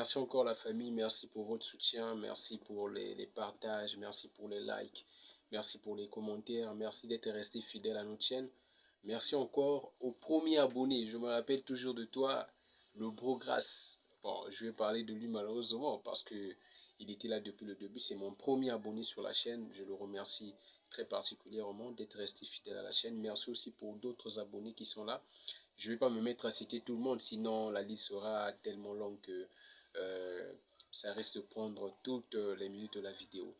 Merci encore la famille, merci pour votre soutien, merci pour les partages, merci pour les likes, merci pour les commentaires, merci d'être resté fidèle à notre chaîne. Merci encore au premier abonné, je me rappelle toujours de toi, le Bro Grasse. Bon, je vais parler de lui malheureusement parce que il était là depuis le début, c'est mon premier abonné sur la chaîne, je le remercie très particulièrement d'être resté fidèle à la chaîne. Merci aussi pour d'autres abonnés qui sont là. Je ne vais pas me mettre à citer tout le monde, sinon la liste sera tellement longue que euh, ça risque de prendre toutes les minutes de la vidéo.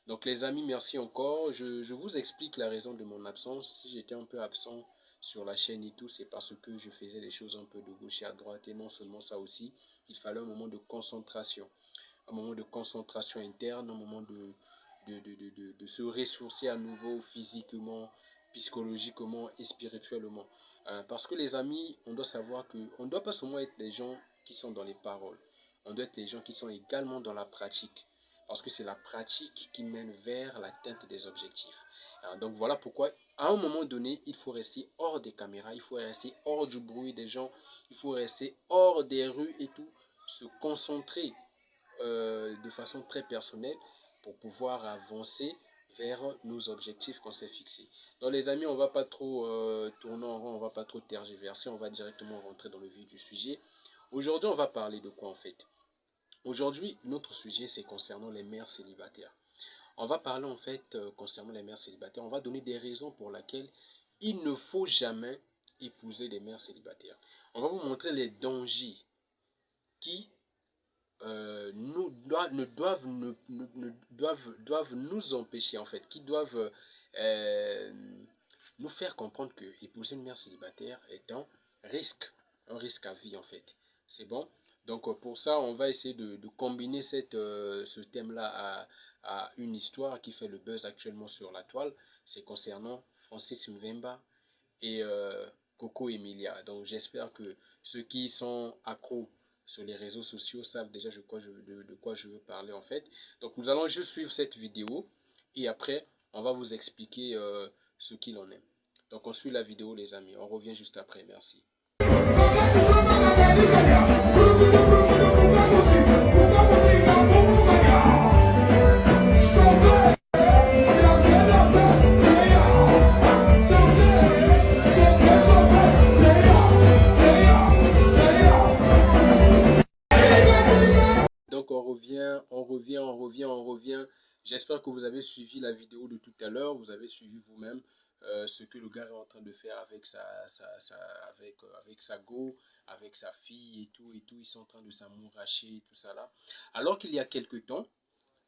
Donc les amis, merci encore. Je vous explique la raison de mon absence. Si j'étais un peu absent sur la chaîne et tout, c'est parce que je faisais des choses un peu de gauche et à droite. Et non seulement ça aussi, il fallait un moment de concentration. Un moment de concentration interne, un moment de se ressourcer à nouveau physiquement, psychologiquement et spirituellement. Parce que les amis, on doit savoir qu'on ne doit pas seulement être des gens qui sont dans les paroles, on doit être des gens qui sont également dans la pratique. Parce que c'est la pratique qui mène vers l'atteinte des objectifs. Donc voilà pourquoi, à un moment donné, il faut rester hors des caméras, il faut rester hors du bruit des gens, il faut rester hors des rues et tout, se concentrer de façon très personnelle pour pouvoir avancer vers nos objectifs qu'on s'est fixés. Donc les amis, on ne va pas trop tourner en rond, on ne va pas trop tergiverser, on va directement rentrer dans le vif du sujet. Aujourd'hui, on va parler de quoi en fait? Aujourd'hui, notre sujet, c'est concernant les mères célibataires. On va parler en fait concernant les mères célibataires. On va donner des raisons pour lesquelles il ne faut jamais épouser des mères célibataires. On va vous montrer les dangers qui doivent nous empêcher en fait, qui doivent euh, nous faire comprendre que épouser une mère célibataire est un risque à vie en fait. C'est bon. Donc pour ça, on va essayer de combiner ce thème-là à une histoire qui fait le buzz actuellement sur la toile. C'est concernant Francis Mvemba et Coco Emilia. Donc j'espère que ceux qui sont accros sur les réseaux sociaux savent déjà de quoi je veux parler en fait. Donc nous allons juste suivre cette vidéo et après on va vous expliquer ce qu'il en est. Donc on suit la vidéo les amis, on revient juste après, merci. Donc on revient. J'espère que vous avez suivi la vidéo de tout à l'heure, vous avez suivi vous-même ce que le gars est en train de faire avec avec sa go, avec sa fille et tout. Ils sont en train de s'amouracher et tout ça là. Alors qu'il y a quelque temps,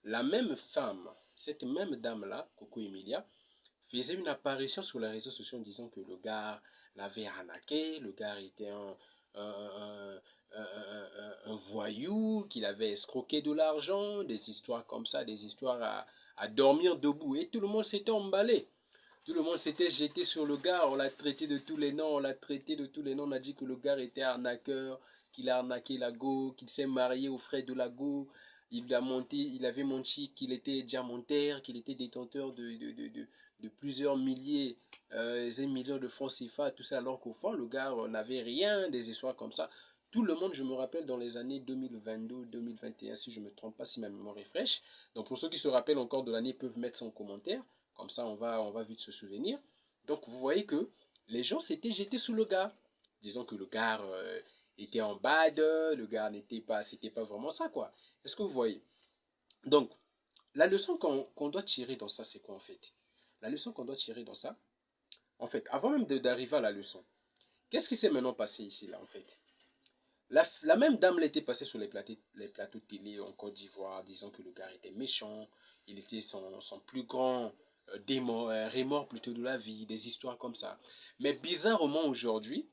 la même femme, cette même dame-là, Coco Emilia, faisait une apparition sur les réseaux sociaux en disant que le gars l'avait arnaqué, le gars était un, un voyou, qu'il avait escroqué de l'argent, des histoires comme ça, des histoires à dormir debout. Et tout le monde s'était emballé. Tout le monde s'était jeté sur le gars, on l'a traité de tous les noms, on a dit que le gars était arnaqueur, qu'il a arnaqué la go, qu'il s'est marié aux frais de la go, il avait menti qu'il était diamantaire, qu'il était détenteur de plusieurs milliers et millions de francs CFA, tout ça, alors qu'au fond, le gars n'avait rien, des histoires comme ça. Tout le monde, je me rappelle, dans les années 2022-2021, si je ne me trompe pas, si ma mémoire est fraîche. Donc pour ceux qui se rappellent encore de l'année, peuvent mettre son commentaire. Comme ça, on va vite se souvenir. Donc vous voyez que les gens s'étaient jetés sous le gars. Disons que le gars était en bad, le gars c'était pas vraiment ça quoi. Est-ce que vous voyez? Donc, la leçon qu'on doit tirer dans ça, c'est quoi en fait? La leçon qu'on doit tirer dans ça, en fait, avant même d'arriver à la leçon, qu'est-ce qui s'est maintenant passé ici là en fait? La même dame l'était passée sur les plateaux de télé en Côte d'Ivoire, disant que le gars était méchant, il était son plus grand remords plutôt de la vie, des histoires comme ça. Mais bizarrement aujourd'hui,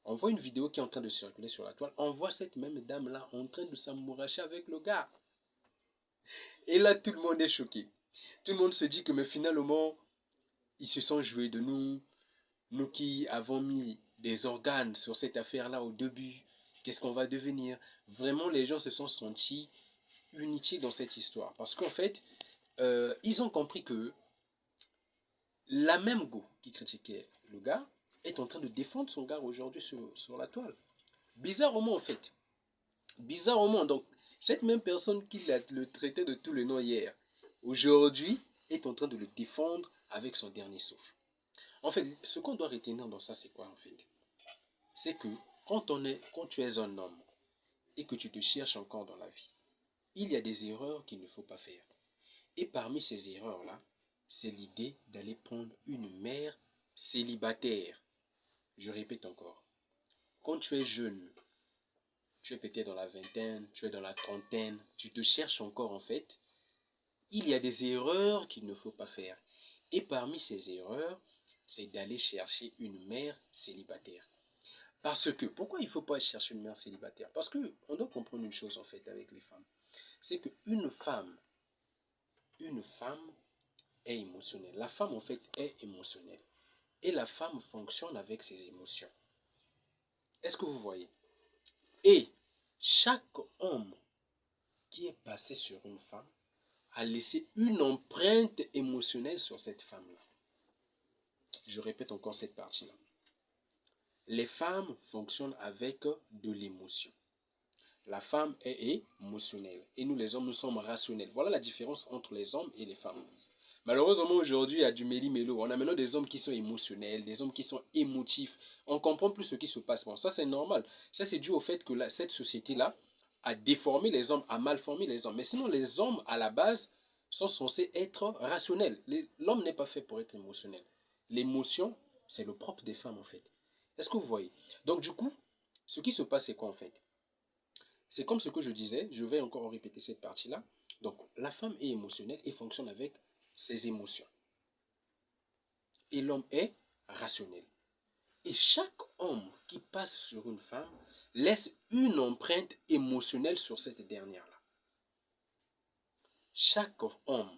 on voit une vidéo qui est en train de circuler sur la toile, on voit cette même dame-là en train de s'amouracher avec le gars. Et là, tout le monde est choqué. Tout le monde se dit que mais finalement, ils se sont joués de nous, nous qui avons mis des organes sur cette affaire-là au début, qu'est-ce qu'on va devenir? Vraiment, les gens se sont sentis inutiles dans cette histoire. Parce qu'en fait, ils ont compris que la même go qui critiquait le gars est en train de défendre son gars aujourd'hui sur la toile. Bizarrement, en fait. Bizarrement, donc, Cette même personne qui le traitait de tous les noms hier, aujourd'hui, est en train de le défendre avec son dernier souffle. En fait, ce qu'on doit retenir dans ça, c'est quoi en fait? C'est que quand tu es un homme et que tu te cherches encore dans la vie, il y a des erreurs qu'il ne faut pas faire. Et parmi ces erreurs-là, c'est l'idée d'aller prendre une mère célibataire. Je répète encore, quand tu es jeune, tu es peut-être dans la vingtaine, tu es dans la trentaine, tu te cherches encore en fait, il y a des erreurs qu'il ne faut pas faire. Et parmi ces erreurs, c'est d'aller chercher une mère célibataire. Parce que, pourquoi il ne faut pas chercher une mère célibataire? Parce qu'on doit comprendre une chose en fait avec les femmes. C'est une femme est émotionnelle. La femme en fait est émotionnelle. Et la femme fonctionne avec ses émotions. Est-ce que vous voyez? Et chaque homme qui est passé sur une femme a laissé une empreinte émotionnelle sur cette femme-là. Je répète encore cette partie-là. Les femmes fonctionnent avec de l'émotion. La femme est émotionnelle et nous les hommes, nous sommes rationnels. Voilà la différence entre les hommes et les femmes. Malheureusement, aujourd'hui, il y a du méli-mélo. On a maintenant des hommes qui sont émotionnels, des hommes qui sont émotifs. On ne comprend plus ce qui se passe. Bon, ça, c'est normal. Ça, c'est dû au fait que cette société-là a déformé les hommes, a mal formé les hommes. Mais sinon, les hommes, à la base, sont censés être rationnels. L'homme n'est pas fait pour être émotionnel. L'émotion, c'est le propre des femmes, en fait. Est-ce que vous voyez? Donc, du coup, ce qui se passe, c'est quoi, en fait? C'est comme ce que je disais, je vais encore répéter cette partie-là. Donc, la femme est émotionnelle et fonctionne avec ses émotions. Et l'homme est rationnel. Et chaque homme qui passe sur une femme laisse une empreinte émotionnelle sur cette dernière-là. Chaque homme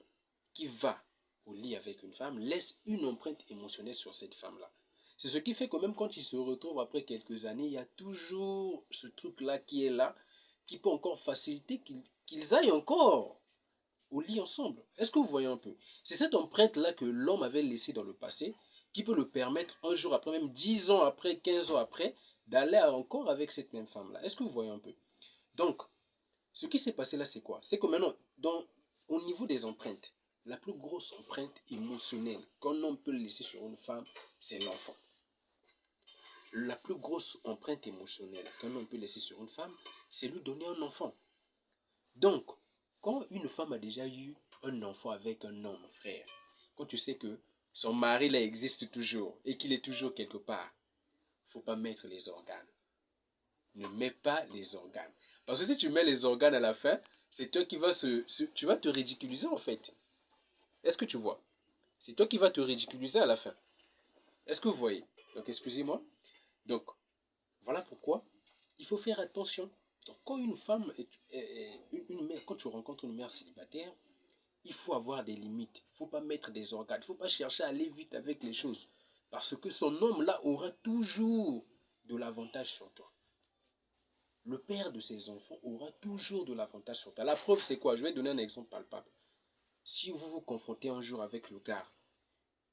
qui va au lit avec une femme laisse une empreinte émotionnelle sur cette femme-là. C'est ce qui fait que même quand ils se retrouvent après quelques années, il y a toujours ce truc-là qui est là, qui peut encore faciliter qu'ils aillent encore au lit ensemble. Est-ce que vous voyez un peu? C'est cette empreinte-là que l'homme avait laissée dans le passé qui peut le permettre un jour après, même 10 ans après, 15 ans après, d'aller encore avec cette même femme-là. Est-ce que vous voyez un peu? Donc, ce qui s'est passé là, c'est quoi? C'est que maintenant, au niveau des empreintes, la plus grosse empreinte émotionnelle qu'un homme peut laisser sur une femme, c'est l'enfant. La plus grosse empreinte émotionnelle qu'un homme peut laisser sur une femme, c'est lui donner un enfant. Donc, quand une femme a déjà eu un enfant avec un homme, frère, quand tu sais que son mari là existe toujours et qu'il est toujours quelque part, il ne faut pas mettre les organes. Ne mets pas les organes. Parce que si tu mets les organes à la fin, c'est toi qui vas tu vas te ridiculiser en fait. Est-ce que tu vois? C'est toi qui vas te ridiculiser à la fin. Est-ce que vous voyez? Donc, excusez-moi. Donc, voilà pourquoi il faut faire attention. Donc, quand une femme une mère, quand tu rencontres une mère célibataire, il faut avoir des limites. Il ne faut pas mettre des organes. Il ne faut pas chercher à aller vite avec les choses. Parce que son homme là aura toujours de l'avantage sur toi. Le père de ses enfants aura toujours de l'avantage sur toi. La preuve, c'est quoi? Je vais donner un exemple palpable. Si vous vous confrontez un jour avec le gars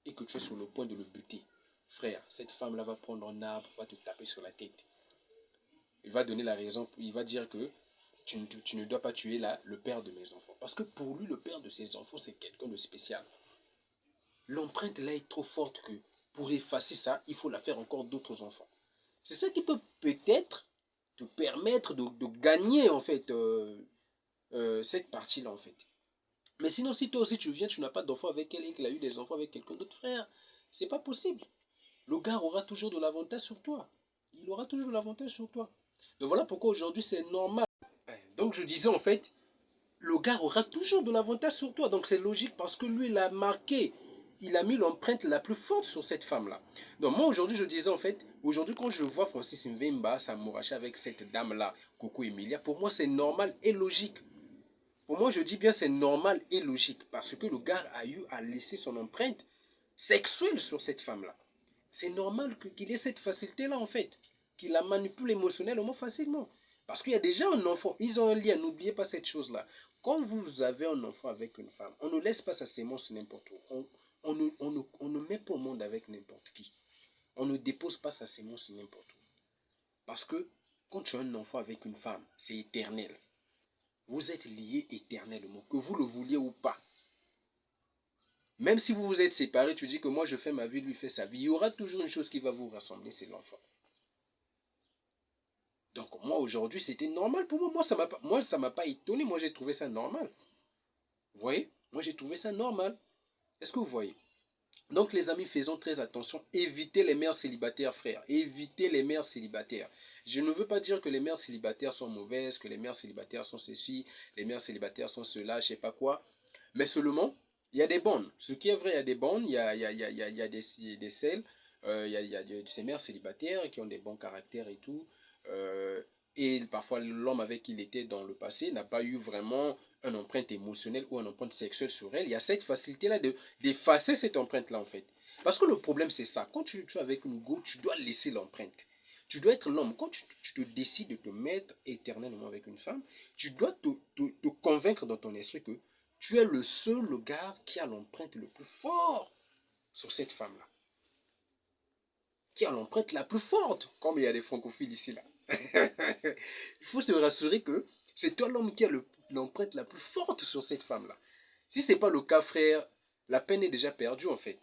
et que tu es sur le point de le buter, frère, cette femme-là va prendre un arbre, va te taper sur la tête. Il va donner la raison, il va dire que tu ne dois pas tuer le père de mes enfants. Parce que pour lui, le père de ses enfants, c'est quelqu'un de spécial. L'empreinte là est trop forte que pour effacer ça, il faut la faire encore d'autres enfants. C'est ça qui peut peut-être te permettre de gagner en fait cette partie-là en fait. Mais sinon, si toi aussi tu viens, tu n'as pas d'enfant avec elle et qu'il a eu des enfants avec quelqu'un d'autre, frère, c'est pas possible. Le gars aura toujours de l'avantage sur toi. Il aura toujours de l'avantage sur toi. Donc voilà pourquoi aujourd'hui c'est normal. Donc je disais en fait, le gars aura toujours de l'avantage sur toi. Donc c'est logique parce que lui, il a marqué, il a mis l'empreinte la plus forte sur cette femme-là. Donc moi aujourd'hui, je disais en fait, aujourd'hui quand je vois Francis Mvemba s'amouracher avec cette dame-là, Coco Emilia, pour moi c'est normal et logique. Pour moi, je dis bien c'est normal et logique parce que le gars a eu à laisser son empreinte sexuelle sur cette femme-là. C'est normal qu'il ait cette facilité-là en fait, qu'il la manipule émotionnellement facilement. Parce qu'il y a déjà un enfant, ils ont un lien, n'oubliez pas cette chose-là. Quand vous avez un enfant avec une femme, on ne laisse pas sa sémence n'importe où. On ne met pas au monde avec n'importe qui. On ne dépose pas sa sémence n'importe où. Parce que quand tu as un enfant avec une femme, c'est éternel. vous êtes liés éternellement, que vous le vouliez ou pas. Même si vous vous êtes séparés, tu dis que moi je fais ma vie, lui fait sa vie, il y aura toujours une chose qui va vous rassembler, c'est l'enfant. Donc moi aujourd'hui c'était normal pour moi, moi ça m'a pas étonné, moi j'ai trouvé ça normal. Vous voyez? Moi j'ai trouvé ça normal. Est-ce que vous voyez? Donc les amis, faisons très attention, évitez les mères célibataires, frères, évitez les mères célibataires. Je ne veux pas dire que les mères célibataires sont mauvaises, que les mères célibataires sont ceci, les mères célibataires sont cela, je sais pas quoi, mais seulement, il y a des bonnes. Ce qui est vrai, il y a des bonnes, il y a des celles, il y a de ces mères célibataires qui ont des bons caractères et tout, euh, et parfois l'homme avec qui il était dans le passé n'a pas eu vraiment une empreinte émotionnelle ou une empreinte sexuelle sur elle. Il y a cette facilité-là d'effacer cette empreinte-là en fait. Parce que le problème c'est ça, quand tu es avec une go, tu dois laisser l'empreinte. Tu dois être l'homme. Quand tu te décides de te mettre éternellement avec une femme, tu dois te convaincre dans ton esprit que tu es le seul, le gars qui a l'empreinte le plus fort sur cette femme-là. Qui a l'empreinte la plus forte, comme il y a des francophiles ici là. Il faut se rassurer que c'est toi l'homme qui a l'empreinte la plus forte sur cette femme-là. Si ce n'est pas le cas, frère, la peine est déjà perdue en fait.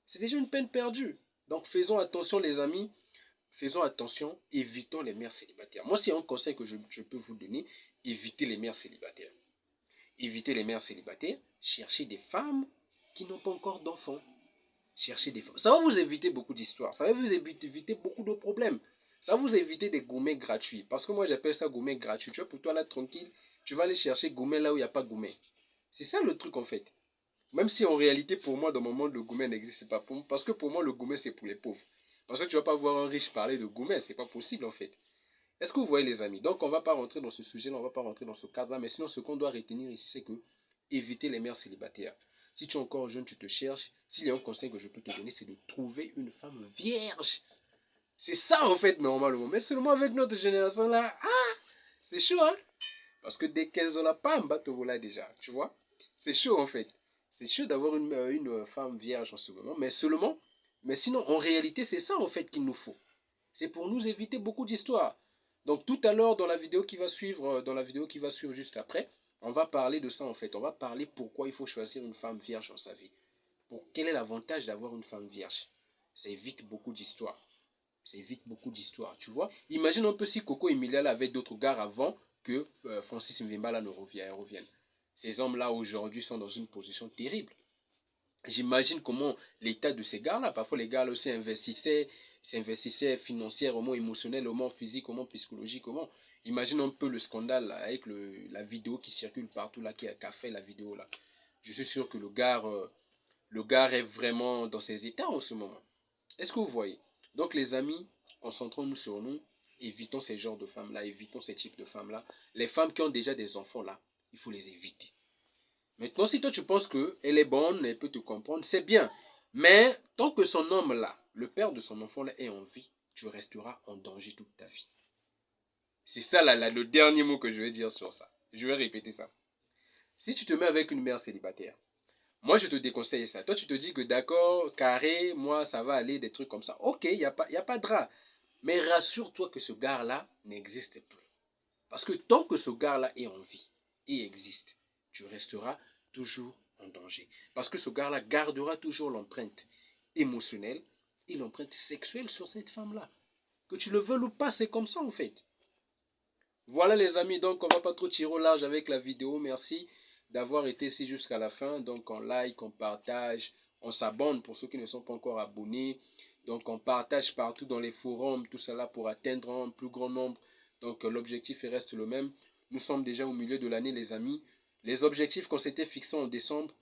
C'est déjà une peine perdue. Donc faisons attention les amis, faisons attention, évitons les mères célibataires. Moi, c'est un conseil que je peux vous donner, évitez les mères célibataires. Évitez les mères célibataires, cherchez des femmes qui n'ont pas encore d'enfants. Cherchez des femmes. Ça va vous éviter beaucoup d'histoires, ça va vous éviter beaucoup de problèmes. Ça va vous éviter des gourmets gratuits. Parce que moi, j'appelle ça gourmet gratuit. Tu vois, pour toi, là, tranquille, tu vas aller chercher gourmet là où il n'y a pas gourmet. C'est ça le truc, en fait. Même si en réalité, pour moi, dans mon monde, le gourmet n'existe pas. Parce que pour moi, le gourmet, c'est pour les pauvres. Parce que tu ne vas pas voir un riche parler de gourmet. C'est pas possible, en fait. Est-ce que vous voyez, les amis? Donc, on ne va pas rentrer dans ce sujet-là, on ne va pas rentrer dans ce cadre-là. Mais sinon, ce qu'on doit retenir ici, c'est que éviter les mères célibataires. Si tu es encore jeune, tu te cherches. S'il y a un conseil que je peux te donner, c'est de trouver une femme vierge. C'est ça, en fait, normalement. Mais seulement avec notre génération-là, c'est chaud, hein? Parce que dès qu'elles ont la pam, bah, te voilà déjà, tu vois? C'est chaud, en fait. C'est chaud d'avoir une femme vierge en ce moment. Mais seulement, mais sinon, en réalité, c'est ça, en fait, qu'il nous faut. C'est pour nous éviter beaucoup d'histoires. Donc, tout à l'heure, dans la vidéo qui va suivre, juste après, on va parler de ça, en fait. On va parler pourquoi il faut choisir une femme vierge dans sa vie. Quel est l'avantage d'avoir une femme vierge? Ça évite beaucoup d'histoires. Ça évite beaucoup d'histoires, tu vois. Imagine un peu si Coco Emilia avait d'autres gars avant que Francis Mvimbala ne revienne. Ces hommes-là, aujourd'hui, sont dans une position terrible. J'imagine comment l'état de ces gars-là, parfois les gars-là aussi s'investissaient financièrement, émotionnellement, physiquement, psychologiquement. Imagine un peu le scandale là, avec la vidéo qui circule partout, là, qui a fait la vidéo là. Je suis sûr que le gars est vraiment dans ses états en ce moment. Est-ce que vous voyez? Donc les amis, concentrons-nous sur nous, évitons ces genres de femmes-là, évitons ces types de femmes-là. Les femmes qui ont déjà des enfants là, il faut les éviter. Maintenant, si toi tu penses qu'elle est bonne, elle peut te comprendre, c'est bien. Mais tant que son homme là, le père de son enfant là, est en vie, tu resteras en danger toute ta vie. C'est ça là, le dernier mot que je vais dire sur ça. Je vais répéter ça. Si tu te mets avec une mère célibataire, moi je te déconseille ça. Toi tu te dis que d'accord, carré, moi ça va aller, des trucs comme ça. Ok, il n'y a pas de drap. Mais rassure-toi que ce gars-là n'existe plus. Parce que tant que ce gars-là est en vie et existe, tu resteras toujours en danger. Parce que ce gars-là gardera toujours l'empreinte émotionnelle et l'empreinte sexuelle sur cette femme-là. Que tu le veuilles ou pas, c'est comme ça en fait. Voilà les amis, donc on va pas trop tirer au large avec la vidéo. Merci d'avoir été ici jusqu'à la fin. Donc on like, on partage, on s'abonne pour ceux qui ne sont pas encore abonnés. Donc on partage partout dans les forums, tout cela pour atteindre un plus grand nombre. Donc l'objectif reste le même. Nous sommes déjà au milieu de l'année les amis. Les objectifs qu'on s'était fixés en décembre,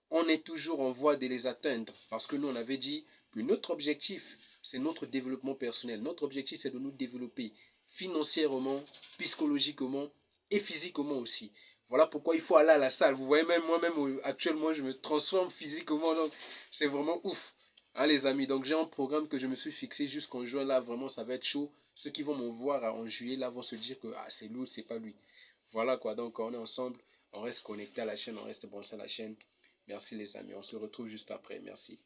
on est toujours en voie de les atteindre. Parce que nous on avait dit que notre objectif, c'est notre développement personnel. Notre objectif c'est de nous développer financièrement, psychologiquement et physiquement aussi. Voilà pourquoi il faut aller à la salle. Vous voyez, même moi-même, actuellement, je me transforme physiquement. Donc, c'est vraiment ouf. Hein, les amis. Donc, j'ai un programme que je me suis fixé jusqu'en juin. Là, vraiment, ça va être chaud. Ceux qui vont me voir en juillet, là, vont se dire que c'est l'autre, c'est pas lui. Voilà quoi. Donc, on est ensemble. On reste connecté à la chaîne. On reste branché à la chaîne. Merci, les amis. On se retrouve juste après. Merci.